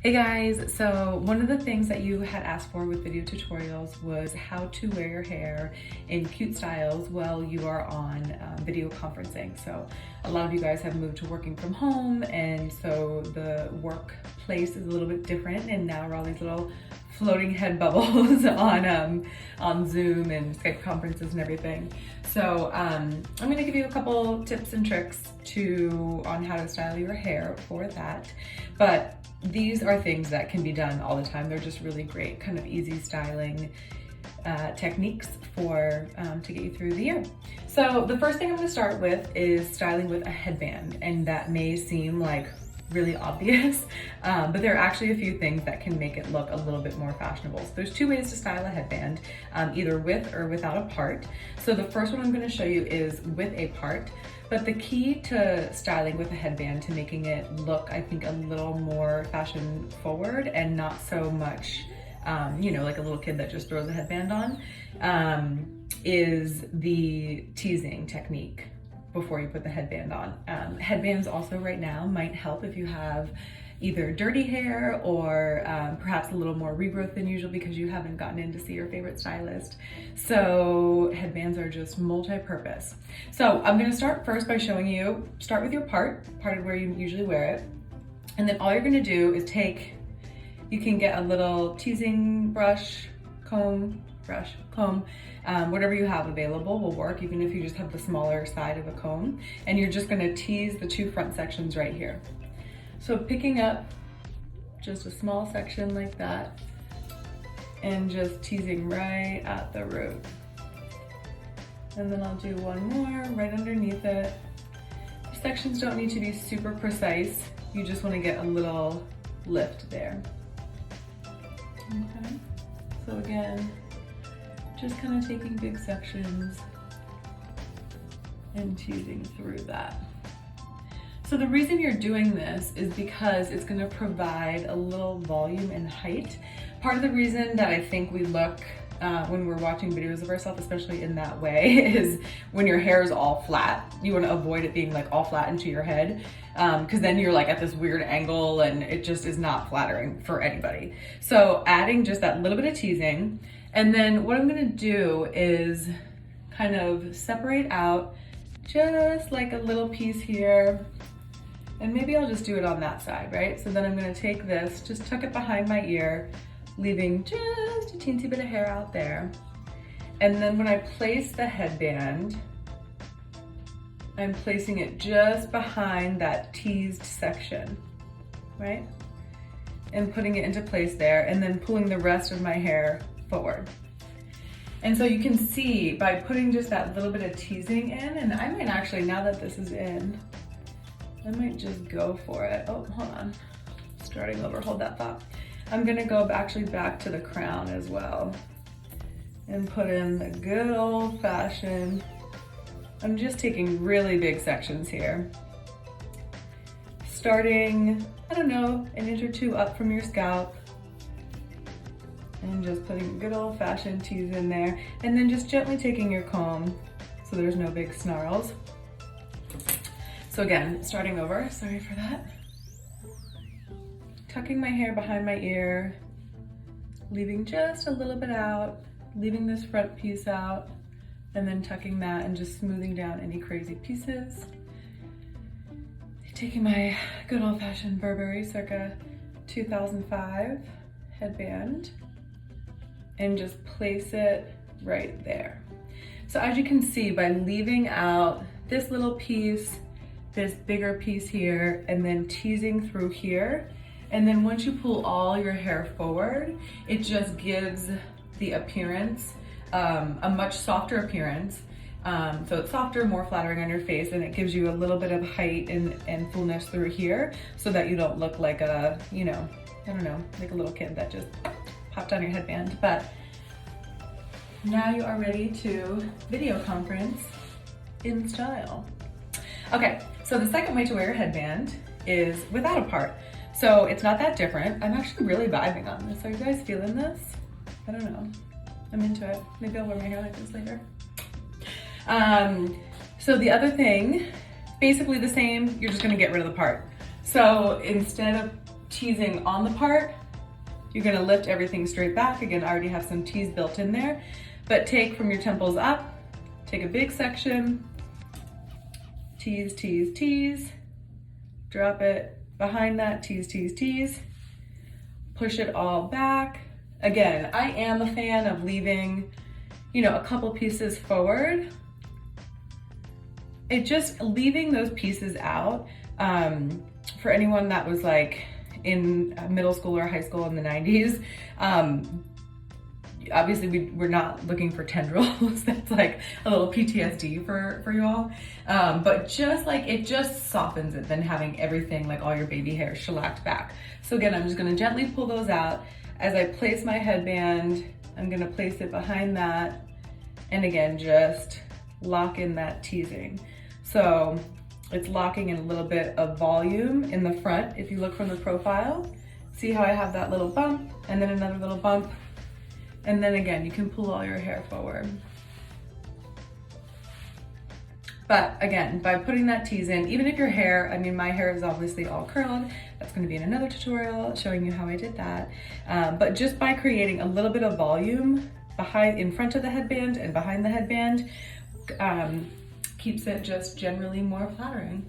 Hey guys, so one of the things that you had asked for with video tutorials was how to wear your hair in cute styles while you are on video conferencing. So a lot of you guys have moved to working from home, and so the workplace is a little bit different, and now we're all these little floating head bubbles on Zoom and Skype conferences and everything. So I'm gonna give you a couple tips and tricks on how to style your hair for that. But these are things that can be done all the time. They're just really great, kind of easy styling techniques to get you through the year. So the first thing I'm gonna start with is styling with a headband, and that may seem like really obvious, but there are actually a few things that can make it look a little bit more fashionable. So there's two ways to style a headband, either with or without a part. So the first one I'm gonna show you is with a part, but the key to styling with a headband, to making it look, I think, a little more fashion forward and not so much, like a little kid that just throws a headband on, is the teasing technique before you put the headband on. Headbands also right now might help if you have either dirty hair or perhaps a little more regrowth than usual because you haven't gotten in to see your favorite stylist. So headbands are just multi-purpose. So I'm gonna start first by showing you, start with your part of where you usually wear it. And then all you're gonna do is you can get a little teasing brush, comb, whatever you have available will work, even if you just have the smaller side of a comb. And you're just gonna tease the two front sections right here. So picking up just a small section like that and just teasing right at the root. And then I'll do one more right underneath it. Sections don't need to be super precise. You just wanna get a little lift there. Okay, so again, just kind of taking big sections and teasing through that. So the reason you're doing this is because it's gonna provide a little volume and height. Part of the reason that I think we look, when we're watching videos of ourselves, especially in that way, is when your hair is all flat. You wanna avoid it being like all flat into your head, because then you're like at this weird angle and it just is not flattering for anybody. So adding just that little bit of teasing, and then what I'm gonna do is kind of separate out just like a little piece here, and maybe I'll just do it on that side, right? So then I'm gonna take this, just tuck it behind my ear, leaving just a teensy bit of hair out there. And then when I place the headband, I'm placing it just behind that teased section, right? And putting it into place there, and then pulling the rest of my hair forward. And so you can see by putting just that little bit of teasing in, and I might actually, now that this is in, I might just go for it. Oh, hold on, starting over, hold that thought. I'm gonna go actually back to the crown as well and put in the good old fashioned, I'm just taking really big sections here. Starting, I don't know, an inch or two up from your scalp, and just putting good old fashioned tease in there, and then just gently taking your comb so there's no big snarls. So again, starting over, sorry for that. Tucking my hair behind my ear, leaving just a little bit out, leaving this front piece out, and then tucking that and just smoothing down any crazy pieces. Taking my good old fashioned Burberry circa 2005 headband and just place it right there. So as you can see, by leaving out this little piece, this bigger piece here, and then teasing through here, and then once you pull all your hair forward, it just gives the appearance, a much softer appearance. So it's softer, more flattering on your face, and it gives you a little bit of height and fullness through here so that you don't look like a, I don't know, like a little kid that just popped on your headband. But now you are ready to video conference in style. Okay, so the second way to wear your headband is without a part. So it's not that different. I'm actually really vibing on this. Are you guys feeling this? I don't know. I'm into it. Maybe I'll wear my hair like this later. So the other thing, basically the same, you're just gonna get rid of the part. So instead of teasing on the part, you're gonna lift everything straight back. Again, I already have some tease built in there, but take from your temples up, take a big section, tease, tease, tease, drop it behind that, tease, tease, tease, push it all back. Again, I am a fan of leaving, you know, a couple pieces forward. It just leaving those pieces out, for anyone that was like in middle school or high school in the 90s, obviously we're not looking for tendrils. That's like a little PTSD for you all. But just like, it just softens it than having everything, like all your baby hair shellacked back. So again, I'm just gonna gently pull those out. As I place my headband, I'm gonna place it behind that. And again, just lock in that teasing. So it's locking in a little bit of volume in the front. If you look from the profile, see how I have that little bump and then another little bump. And then again, you can pull all your hair forward. But again, by putting that tease in, even if your hair, I mean, my hair is obviously all curled, that's gonna be in another tutorial showing you how I did that. But just by creating a little bit of volume in front of the headband and behind the headband, keeps it just generally more flattering.